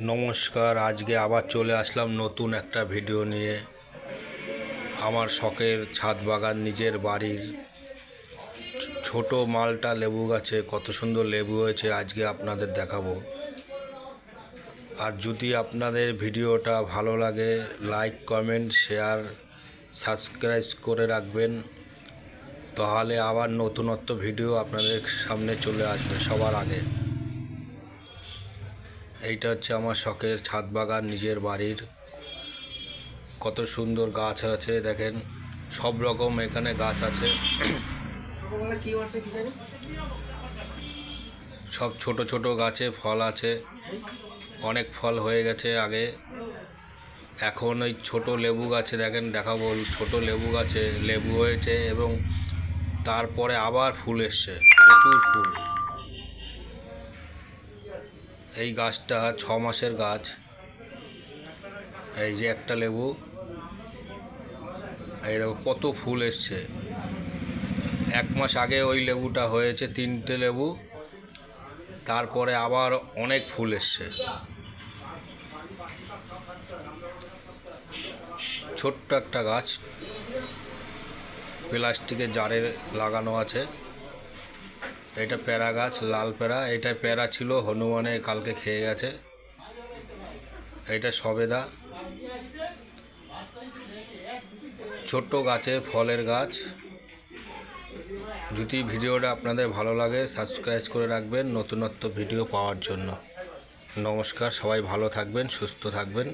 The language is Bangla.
নমস্কার। আজকে আবার চলে আসলাম নতুন একটা ভিডিও নিয়ে। আমার শখের ছাদ বাগান, নিজের বাড়ির ছোট মালটা লেবু গাছে কত সুন্দর লেবু হয়েছে আজকে আপনাদের দেখাবো। আর যদি আপনাদের ভিডিওটা ভালো লাগে, লাইক, কমেন্ট, শেয়ার, সাবস্ক্রাইব করে রাখবেন, তাহলে আবার নতুনত্ব ভিডিও আপনাদের সামনে চলে আসবে সবার আগে। এইটা হচ্ছে আমার শখের ছাদ বাগান, নিজের বাড়ির। কত সুন্দর গাছ আছে দেখেন, সব রকম এখানে গাছ আছে। সব ছোট ছোট গাছে ফল আছে, অনেক ফল হয়ে গেছে আগে। এখন ওই ছোট লেবু গাছে দেখেন, দেখাবো। ছোট লেবু গাছে লেবু হয়েছে এবং তারপরে আবার ফুল এসছে, প্রচুর ফুল। এই গাছটা 6 মাসের গাছ। এই যে একটা লেবু, এই দেখো কত ফুল এসছে। 1 মাস আগে ওই লেবুটা হয়েছে 3টে লেবু, তারপরে আবার অনেক ফুল এসছে। ছোট্ট একটা গাছ, প্লাস্টিকের জারে লাগানো আছে। এটা পেয়ারা গাছ, লাল পেয়ারা। এটা পেয়ারা ছিল, হনুমানে কালকে খেয়ে গেছে। এটা সবেদা। ছোট্ট গাছে ফলের গাছ। যদি ভিডিওটা আপনাদের ভালো লাগে, সাবস্ক্রাইব করে রাখবেন নতুনত্ব ভিডিও পাওয়ার জন্য। নমস্কার, সবাই ভালো থাকবেন, সুস্থ থাকবেন।